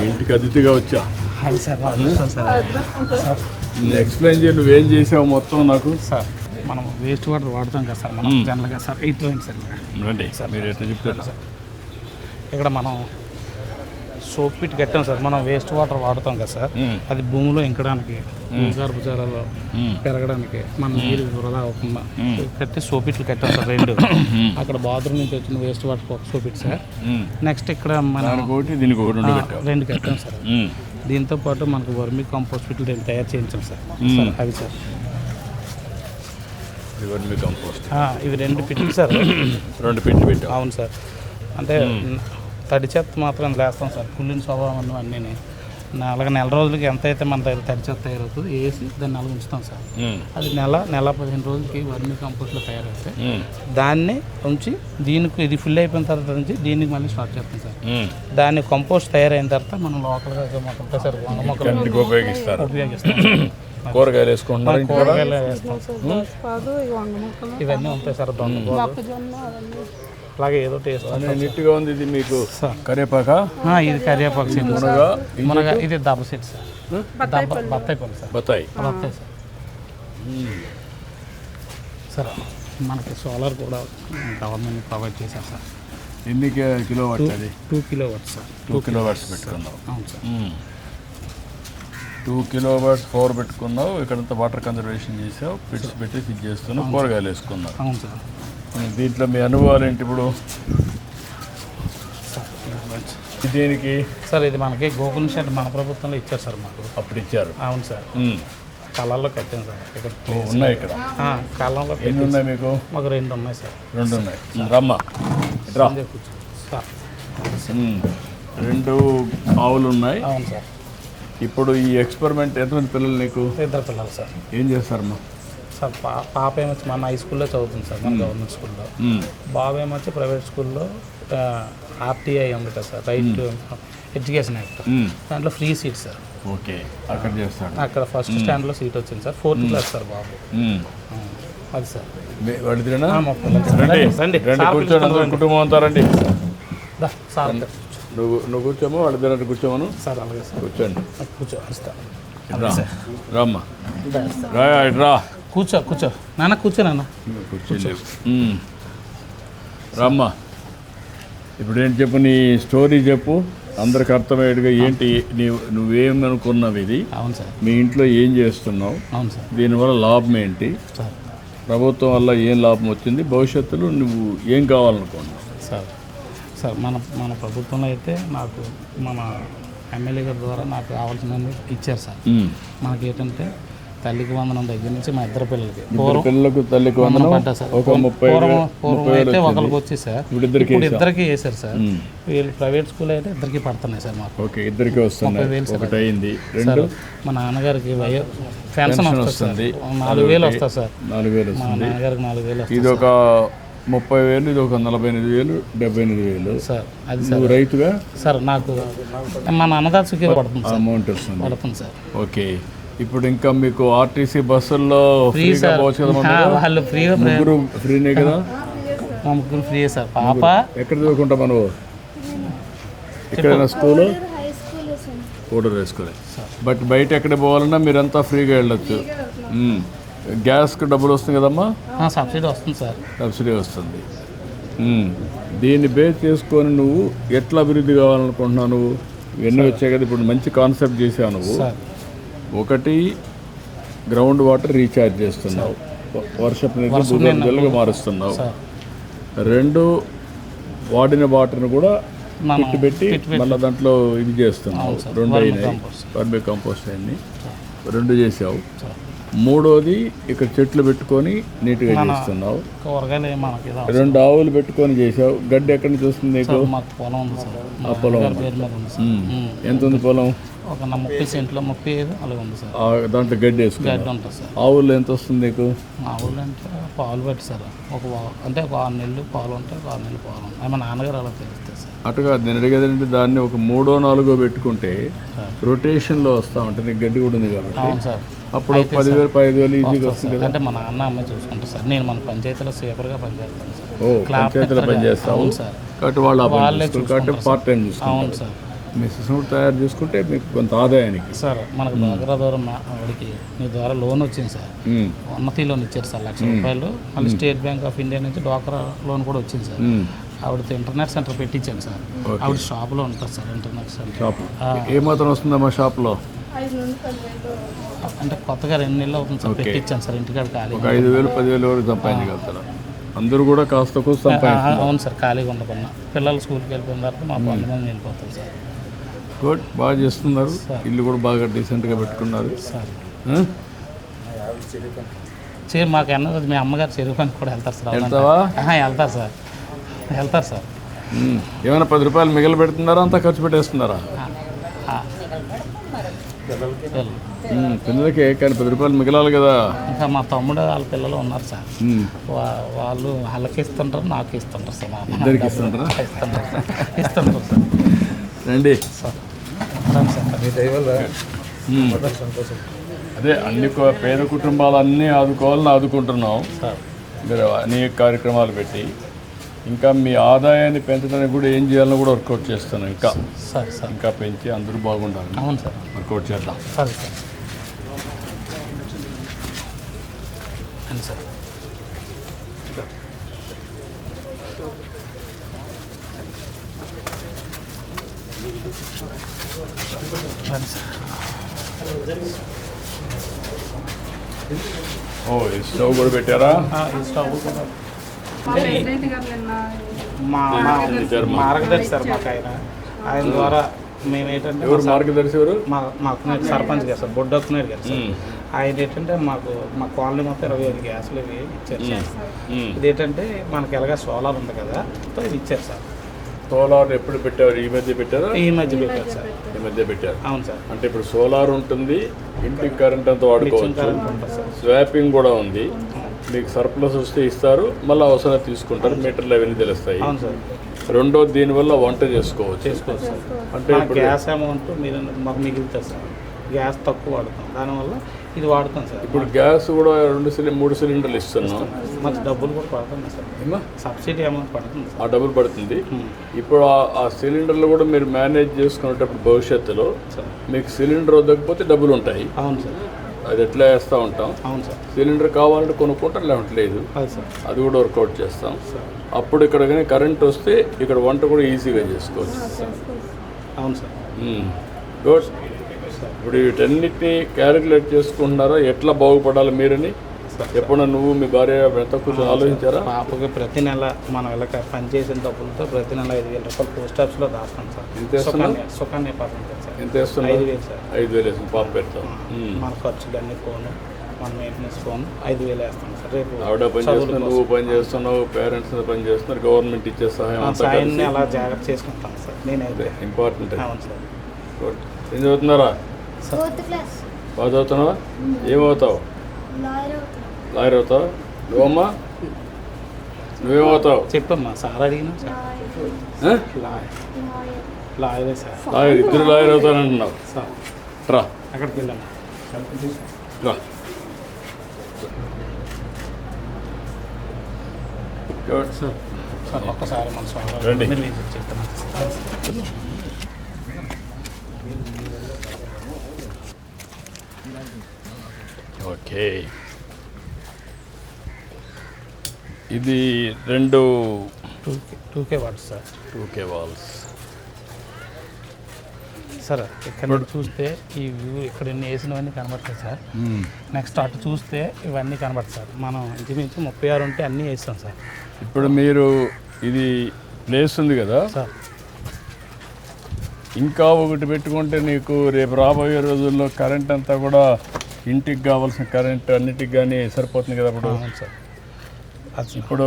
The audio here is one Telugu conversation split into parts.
ఇంటికి అతిథిగా వచ్చా. అది సార్ సార్ ఎక్స్ప్లెయిన్ చేయి, నువ్వేం చేసావు మొత్తం నాకు. సార్ మనం వేస్ట్ వాటర్ వాడుతాం కదా సార్ మనం జనరల్గా సార్ ఇటు రండి సార్ రండి సార్, మీరు ఎట్లా చెప్తారు సార్. ఇక్కడ మనం సోప్ పిట్ కట్టాం సార్. మనం వేస్ట్ వాటర్ వాడుతాం కదా సార్, అది భూమిలో ఇంకడానికి గర్భచారాలు పెరగడానికి మన నీరు వృధా అవ్వకుండా కట్టి సోప్ ఇట్లు కట్టాం సార్ రెండు. అక్కడ బాత్రూమ్ నుంచి వచ్చిన వేస్ట్ వాటర్ ఒక సోప్ ఇట్ సార్. నెక్స్ట్ ఇక్కడ మనం రెండు కట్టాం సార్. దీంతో పాటు మనకు వర్మి కంపోస్ట్ పిట్లు రెండు తయారు చేయించాం సార్. అవి సార్ ఇవి రెండు పిట్లు సార్. రెండు పిట్లు పెట్టాం. అవును సార్. అంటే తడి చెత్త మాత్రం వేస్తాం సార్. కుళ్ళిన స్వభావం అన్నీ అలాగే నెల రోజులకి ఎంత అయితే మన దగ్గర తడి చెత్త తయారవుతుంది వేసి దాన్ని నెల ఉంచుతాం సార్. అది నెల 15 రోజులకి వర్మి కంపోస్ట్లో తయారైతే దాన్ని ఉంచి దీనికి ఇది ఫుల్ అయిపోయిన తర్వాత నుంచి దీనికి మళ్ళీ స్టార్ట్ చేస్తాం సార్. దాన్ని కంపోస్ట్ తయారైన తర్వాత మనం లోకల్గా మొక్కలు సార్ మొక్కలు ఉపయోగిస్తాం. కూరగాయలు వేసుకుంటున్నారు, కూరగాయలు వేస్తాం సార్. ఇవన్నీ ఉంటాయి సార్. అలాగే ఏదో టేస్ట్ నీట్గా ఉంది. ఇది మీకు కరివేపాక, ఇది కరివేపాకు మునగ, ఇది దబ్బ సెట్ సార్. బత్తాయి పళ్ళు సార్. బత్తాయి సార్. సార్ మనకి సోలార్ కూడా గవర్నమెంట్ ప్రొవైడ్ చేశారు సార్. ఎన్ని కిలో వాట్స్ అది? 2 కిలోవాట్స్ సార్. 2 కిలోవాట్స్ పెట్టుకున్నావు. అవును సార్. 2 కిలోవాట్స్ పవర్ పెట్టుకున్నావు. ఇక్కడంతా వాటర్ కన్జర్వేషన్ చేసావు, పిట్స్ పెట్టి ఫిట్ చేస్తున్నావు, కూరగాయలు వేసుకున్నావు. అవును సార్. దీంట్లో మీ అనుభవాలు ఏంటి ఇప్పుడు? దీనికి సార్ ఇది మనకి గోకుల్ షెడ్ మన ప్రభుత్వంలో ఇచ్చారు సార్ మాకు. అప్పుడు ఇచ్చారు. అవును సార్. కళ్ళల్లో కట్టాను సార్. ఇక్కడ ఉన్నాయి. ఇక్కడ కళ్ళంలో ఎన్ని ఉన్నాయి మీకు? మాకు 2 ఉన్నాయి సార్. 2 ఉన్నాయి. రమ్మ సార్. 2 ఆవులు ఉన్నాయి. అవును సార్. ఇప్పుడు ఈ ఎక్స్పెరిమెంట్ ఎంతమంది పిల్లలు నీకు? 2 పిల్లలు సార్. ఏం చేస్తారమ్మా? సార్ పాప ఏమొచ్చి మన హై స్కూల్లో చదువుతుంది సార్, మన గవర్నమెంట్ స్కూల్లో. బాబు ఏమొచ్చి ప్రైవేట్ స్కూల్లో ఆర్టీఐ ఉంది కదా sir, right to education act, దాంట్లో ఫ్రీ సీట్ సార్. ఓకే, అక్కడ చేస్తాడు. అక్కడ ఫస్ట్ స్టాండర్డ్లో సీట్ వచ్చింది సార్. 4th క్లాస్ సార్ బాబు. అది సార్. కుటుంబం అంతా రండి సార్. నువ్వు కూర్చోమో, వాళ్ళిద్దరు కూర్చోమను సార్. అలాగే సార్. కూర్చోండి. కూర్చో రా కూర్చో నాన్న, కూర్చో నాన్న. కూర్చోలేవు. రామ్మా, ఇప్పుడు ఏంటి చెప్పు, నీ స్టోరీ చెప్పు అందరికి అర్థమయ్యేట్టుగా. ఏంటి నువ్వేమనుకున్నావు ఇది? అవును సార్. మీ ఇంట్లో ఏం చేస్తున్నావు? అవును సార్. దీనివల్ల లాభం ఏంటి? సార్ ప్రభుత్వం వల్ల ఏం లాభం వచ్చింది? భవిష్యత్తులో నువ్వు ఏం కావాలనుకున్నావు? సార్ మన ప్రభుత్వంలో అయితే నాకు మన ఎమ్మెల్యే గారి ద్వారా నాకు కావాల్సినవి ఇచ్చారు సార్. మనకి ఏంటంటే తల్లికి వందనం దగ్గర నుంచి మా ఇద్దరు పిల్లలకు తల్లికి వందనం పడ్డా సార్. పూర్వం అయితే ఒకరికి వచ్చి సార్, ఇప్పుడు ఇద్దరికి వేసారు సార్. వీళ్ళు ప్రైవేట్ స్కూల్ అయితే ఇద్దరికి పడుతున్నాయి సార్ మాకు. ఓకే, ఇద్దరికి వస్తున్నాయి. ఒకటి అయింది. రెండు, మా నాన్నగారికి పెన్షన్ వస్తుంది 4,000 వస్తుంది సార్. 4,000 మా నాన్నగారికి 4,000 వస్తుంది. ఇది ఒక 30,000, ఇది ఒక 48,000, 78,000 సార్. అది సార్ రైతుగా సార్ నాకు మన అన్నదాత సుఖీ పడుతుంది సార్, అమౌంట్ వస్తుంది పడుతుంది సార్. ఓకే, ఇప్పుడు ఇంకా మీకు ఆర్టీసీ బస్సుల్లో ఫ్రీగా పోవచ్చు కదా? వాళ్ళు ఫ్రీగా ఫ్రీనే కదా? మా ముగ్గురు ఫ్రీ సార్. పాప ఎక్కడ చదువుకుంటా మనం? ఎక్కడైనా స్కూలు ఓటర్ వేసుకోలే. బట్ బయట ఎక్కడ పోవాలన్నా మీరంతా ఫ్రీగా వెళ్ళొచ్చు. గ్యాస్కి డబ్బులు వస్తుంది కదమ్మా? సబ్సిడీ వస్తుంది సార్. సబ్సిడీ వస్తుంది. దీన్ని బేస్ చేసుకొని నువ్వు ఎట్లా అభివృద్ధి కావాలనుకుంటున్నావు? నువ్వు ఇవన్నీ వచ్చాయి కదా, ఇప్పుడు మంచి కాన్సెప్ట్ చేసావు నువ్వు. ఒకటి, గ్రౌండ్ వాటర్ రీఛార్జ్ చేస్తున్నావు, వర్షపు నీరు భూగర్భజలంగా మారుస్తున్నావు. 2, వాడిన వాటర్ని కూడా పెట్టి మళ్ళీ దాంట్లో ఇది చేస్తున్నావు. 2 అయినాయి. వర్మి కంపోస్ట్ అయింది, 2 చేసావు. 3వది ఇక్కడ చెట్లు పెట్టుకొని నీట్గా చేస్తున్నావు. 2 ఆవులు పెట్టుకొని చేసావు. గడ్డి ఎక్కడి నుంచి వస్తుంది నీకు? ఆ పొలం ఎంత ఉంది? పొలం ఒక 30 సెంట్లు, 35 అలాగే ఉంది సార్. దాంట్లో గడ్డి వేసుకుని ఉంటుంది సార్. ఆవులు ఎంత వస్తుంది నీకు? ఆవులు అంటే పాలు పెట్టి సార్, అంటే ఒక 6 నెలలు పాలు ఉంటాయి, 6 నెలలు పాలు ఉంటాయి. మా నాన్నగారు అలా తెలుస్తాయి సార్. అటుగా నేను అడిగేదంటే దాన్ని ఒక 3, 4 పెట్టుకుంటే రొటేషన్లో వస్తా ఉంటే నీకు గడ్డి కూడా ఉంది కాబట్టి. అవును సార్. అప్పుడు 10,000, 5,000 ఈజీగా వస్తుంది కదా? అంటే మా నాన్న అమ్మ చూసుకుంటారు సార్. నేను మన పంచాయతీలో సేపర్గా పనిచేస్తాను సార్. పంచాయతీలో పనిచేస్తావు సార్. కాబట్టి వాళ్ళు కాబట్టి పార్ట్ టైం చూస్తాను. అవును సార్. మీ సిస్టమ్ తయారు చేసుకుంటే మీకు కొంత ఆదాయానికి. సార్ మనకు డ్వాక్రా ద్వారా వాడికి మీ ద్వారా లోన్ వచ్చింది సార్. ఉన్నతి లోన్ ఇచ్చారు సార్ ₹1,00,000. మళ్ళీ స్టేట్ బ్యాంక్ ఆఫ్ ఇండియా నుంచి డ్వాక్రా లోన్ కూడా వచ్చింది సార్. ఆవిడతో ఇంటర్నెట్ సెంటర్ పెట్టించాను సార్. ఆవిడ షాప్లో ఉంటుంది సార్ ఇంటర్నెట్ సెంటర్. షాప్ ఏమాత్రం వస్తుందమ్మా షాప్లో? అంటే కొత్తగా 2 నెలలు అవుతుంది సార్ పెట్టించాను సార్. ఇంటికాడ ఖాళీ ఒక 5,000 10,000 వరకు సంపాదించగలుగుతారు. అందరూ కూడా కాస్త కొంచెం సంపాదించారు. అవును సార్, ఖాళీగా ఉండకుండా పిల్లలు స్కూల్కి వెళ్ళిపోయిన తర్వాత మా 100 మంది వెళ్ళిపోతారు సార్. గుడ్, బాగా చేస్తున్నారు. ఇల్లు కూడా బాగా డీసెంట్గా పెట్టుకున్నారు సార్. ఆ? మాకు అన్నది మీ అమ్మగారు చెరువు పని కూడా వెళ్తారు సార్. వెళ్తావా? వెళ్తారు సార్. ఏమైనా ₹10 మిగిలి పెడుతున్నారా? అంతా ఖర్చు పెట్టేస్తున్నారా? పిల్లలకి కానీ ₹10 మిగలాలి కదా. ఇంకా మా తమ్ముడు వాళ్ళ పిల్లలు ఉన్నారు సార్. వాళ్ళు వాళ్ళకి ఇస్తుంటారు, నాకు ఇస్తుంటారు సార్. ఇద్దరికి ఇస్తుంటారా? ఇస్తుంటారు సార్. రండి సార్. అదే అన్ని పేద కుటుంబాలన్నీ ఆదుకోవాలని ఆదుకుంటున్నాం సార్. మీరు అనేక కార్యక్రమాలు పెట్టి ఇంకా మీ ఆదాయాన్ని పెంచడానికి కూడా ఏం చేయాలని కూడా వర్కౌట్ చేస్తాను. ఇంకా సార్ సార్ ఇంకా పెంచి అందరూ బాగుండాలి. అవును సార్, వర్కౌట్ చేద్దాం. సరే సార్. అవును సార్. ఓ, ఈ స్టవ్ కూడా పెట్టారా? ఈ స్టవ్ కూడా మా మార్గదర్శి సార్. మాకు ఆయన ద్వారా మేము ఏంటంటే ఎవరు మార్గదర్శి? ఎవరు? మా సర్పంచ్ గారు సార్, బొడ్డొక్కునేరు గారు సార్. ఆయన ఏంటంటే మా కాలనీ మొత్తం 25 గ్యాసులు ఇవి ఇచ్చారు సార్. ఇదేంటంటే మనకి ఎలాగా సోలార్ ఉంది కదా, ఇది ఇచ్చారు సార్. సోలార్ ఎప్పుడు పెట్టారు? ఈ మధ్య పెట్టారా? ఈ మధ్య పెట్టారు సార్. ఈ మధ్య పెట్టారు. అవును సార్. అంటే ఇప్పుడు సోలార్ ఉంటుంది, ఇంటికి కరెంట్ అంతా వాడుకోవచ్చు, స్వాపింగ్ కూడా ఉంది. మీకు సర్ప్లస్ వస్తే ఇస్తారు, మళ్ళీ అవసరం తీసుకుంటారు, మీటర్లు అవన్నీ తెలుస్తాయి. అవును సార్. రెండోది దీనివల్ల వంట చేసుకోవచ్చు సార్. అంటే ఇప్పుడు గ్యాస్ అమౌంట్ మీరు మాకు మిగులుతుంది సార్. గ్యాస్ తక్కువ వాడుతాం, దానివల్ల ఇది వాడుతాం సార్. ఇప్పుడు గ్యాస్ కూడా 3 సిలిండర్లు ఇస్తున్నాం. మాకు డబ్బులు కూడా పడుతుంది సార్. సబ్సిడీ అమౌంట్ పడుతుంది సార్. ఆ డబ్బులు పడుతుంది. ఇప్పుడు ఆ సిలిండర్లు కూడా మీరు మేనేజ్ చేసుకునేటప్పుడు భవిష్యత్తులో మీకు సిలిండర్ వద్దకపోతే డబ్బులు ఉంటాయి. అవును సార్. అది ఎట్లా వేస్తూ ఉంటాం. అవును సార్. సిలిండర్ కావాలంటే కొనుక్కుంటాం, లేవట్లేదు. అది కూడా వర్కౌట్ చేస్తాం. అప్పుడు ఇక్కడ కానీ కరెంట్ వస్తే ఇక్కడ వంట కూడా ఈజీగా చేసుకోవచ్చు. అవును సార్. గుడ్. ఇప్పుడు వీటన్నిటిని క్యాలిక్యులేట్ చేసుకుంటున్నారా ఎట్లా బాగుపడాలి మీరని? ఎప్పుడన్నా నువ్వు మీ భార్య ఎంత కూర్చొని ఆలోచించారా? పాపకి ప్రతి నెల మనం ఇలా పనిచేసిన డబ్బులతో ప్రతి నెల ₹5,000 పోస్ట్ ఆఫీస్లో దాస్తాం సార్. ఎంత వేస్తున్నాం? సుకన్య పథకం సార్. ఎంత వేస్తున్నా? 5,000 సార్. 5,000 వేస్తాం. పాప పెడతాం. మన ఖర్చులు అన్ని ఫోను, మన మెయింటెనెన్స్ ఫోన్ 5,000 వేస్తాం సార్. రేపు ఆవిడ పని చేస్తున్నావు, నువ్వు పని చేస్తున్నావు, పేరెంట్స్ పని చేస్తున్నారు, గవర్నమెంట్ ఇచ్చే సాయాన్ని అలా జాగ్రత్త చేసుకుంటాం సార్. నేనైతే ఇంపార్టెంట్. అవును సార్. గుడ్. ఏం చదువుతున్నారా? బాగా చదువుతున్నావా? ఏమవుతావు? లాయర్ అవుతావు. నువ్వమ్మా నువ్వేమవుతావు? చెప్పమ్మా. సార్ అడిగినా సార్. లాయరే సార్. లాయర్, ఇద్దరు లాయర్ అవుతానంటున్నావు సార్. రా అక్కడికి వెళ్ళాము రా. Good sir. సార్ ఒక్కసారి మన సార్ రండి. చెప్తున్నాను. ఓకే, ఇది 2K watts sir. 2K walls sir. ఇక్కడ చూస్తే ఈ వ్యూ ఇక్కడ వేసినవన్నీ కనబడతాయి సార్. నెక్స్ట్ అటు చూస్తే ఇవన్నీ కనబడతాయి సార్. మనం ఇంచుమించు 36 ఉంటే అన్నీ వేస్తాం సార్. ఇప్పుడు మీరు ఇది ప్లేస్ ఉంది కదా సార్, ఇంకా ఒకటి పెట్టుకుంటే నీకు రేపు రాబోయే రోజుల్లో కరెంట్ అంతా కూడా ఇంటికి కావాల్సిన కరెంట్ అన్నిటికి కానీ సరిపోతుంది కదా. ఇప్పుడు అవును సార్. ఇప్పుడు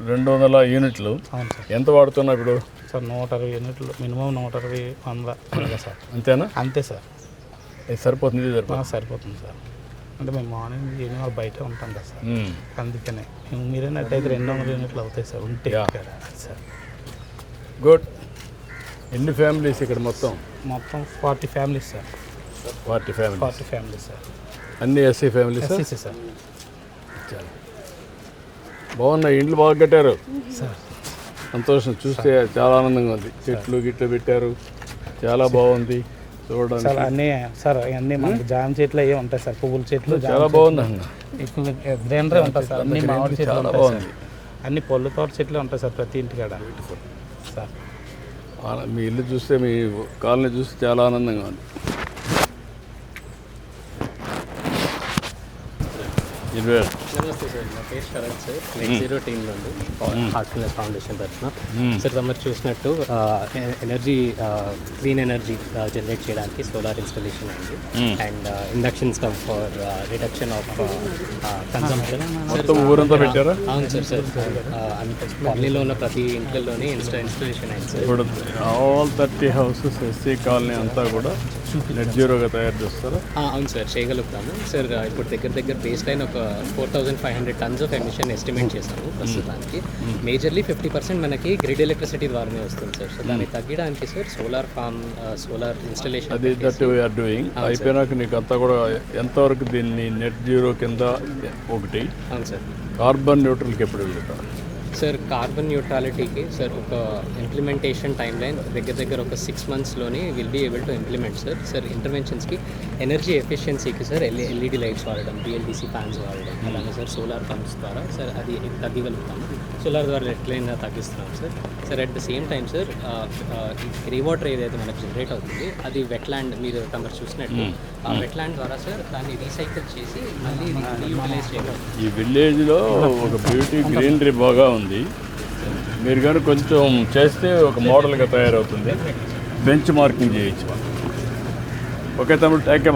200 యూనిట్లు. అవును సార్. ఎంత వాడుతున్నావు ఇప్పుడు? సార్ 120 యూనిట్లు, మినిమం 120, 100 సార్. అంతేనా? అంతే సార్. ఇది సరిపోతుంది? ఇది సరిపోతుంది. సరిపోతుంది సార్. అంటే మేము మార్నింగ్ ఈవినింగ్ బయట ఉంటాం కదా సార్. అందుకనే మీరేనట్టయితే 200 యూనిట్లు అవుతాయి సార్ ఉంటే సార్. గుడ్. ఎన్ని ఫ్యామిలీస్ ఇక్కడ మొత్తం? మొత్తం 40 ఫ్యామిలీస్ సార్. 40 families sir. అన్ని ఎస్సీ ఫ్యామిలీస్ సార్. బాగున్నాయి, ఇండ్లు బాగా కట్టారు సార్. సంతోషం, చూస్తే చాలా ఆనందంగా ఉంది. చెట్లు గిట్లు పెట్టారు, చాలా బాగుంది చూడడానికి. చాలా అన్నీ సార్ అన్నీ మనకి జామ చెట్లు అవి ఉంటాయి సార్, పువ్వుల చెట్లు చాలా బాగుంది అన్న. ఎక్కువ గ్రీనరీ ఉంటుంది సార్, అన్ని మామిడి చెట్లు చాలా ఉంటాయి బాగుంది. సార్, అన్ని పళ్ళు తోట చెట్లు ఉంటాయి సార్ ప్రతి ఇంటికాడ సార్. మీ ఇల్లు చూస్తే మీ కాలనీ చూస్తే చాలా ఆనందంగా ఉంది. ఇరవై నమస్తే సార్, నా పేరు Sharath sir, net zero team నుండి హార్ట్ఫుల్నెస్ ఫౌండేషన్ తరఫున. సార్ తమరు చూసినట్టు ఎనర్జీ క్లీన్ ఎనర్జీ జనరేట్ చేయడానికి సోలార్ ఇన్స్టాలేషన్ అయింది and inductions come for reduction of consumption. మొత్తం ఊరంతా పెట్టారా? అవును సార్. కాలనీలో ఉన్న ప్రతి ఇంట్లోనే ఇన్స్టాలేషన్ అయింది సార్. ఇప్పుడు ఆల్ 30 హౌసెస్ ఎస్సీ కాలనీ అంతా కూడా నెట్ జీరోగా తయారు చేస్తారా? అవును సార్, చేయగలుగుతాము సార్. ఇప్పుడు దగ్గర బేస్ లైన్ ఒక 4500 టన్స్ ఆఫ్ ఎమిషన్ ఎస్టిమేట్ చేశాము ప్రస్తుతానికి. మేజర్లీ 50% మనకి గ్రిడ్ ఎలక్ట్రిసిటీ ద్వారానే వస్తుంది సార్. సో దాన్ని తగ్గడానికి sir solar farm, solar installation అది దట్ వీఆర్ డూయింగ్. అయిపోయినాక నీకు అంతా కూడా ఎంతవరకు దీన్ని నెట్ జీరో కింద ఒకటి, అవును సార్. కార్బన్ న్యూట్రల్కి ఎప్పుడు వెళ్తారు సార్ కార్బన్ న్యూట్రాలిటీకి సార్ ఒక ఇంప్లిమెంటేషన్ టైం లైన్ దగ్గర ఒక 6 monthsలోనే will be able to implement sir. Sir ఇంటర్వెన్షన్స్కి ఎనర్జీ ఎఫిషియన్సీకి సార్ ఎల్ఈడి లైట్స్ వాడడం, బిఎల్డిసి ఫ్యాన్స్ వాడడం, అలాగే సార్ సోలార్ పంప్స్ ద్వారా సార్ అది తగ్గగలుగుతాము. సోలార్ ద్వారా ఎట్లయినా తగ్గిస్తున్నాం sir. Sir at the same time sir grey water ఏదైతే మనకు జనరేట్ అవుతుంది అది వెట్లాండ్, మీరు తమరు చూసినట్టు ఆ వెట్లాండ్ ద్వారా సార్ దాన్ని రీసైకిల్ చేసి మళ్ళీ రీయూటిలైజ్ చేయగలుగుతాం. ఈ విలేజ్లో ఒక బ్యూటీ గ్రీనరీ బాగా ఉంది. మీరు కానీ కొంచెం చేస్తే ఒక మోడల్గా తయారవుతుంది. బెంచ్ మార్కింగ్ చేయొచ్చు. ఓకే తమ్ముడు, థ్యాంక్ యూ.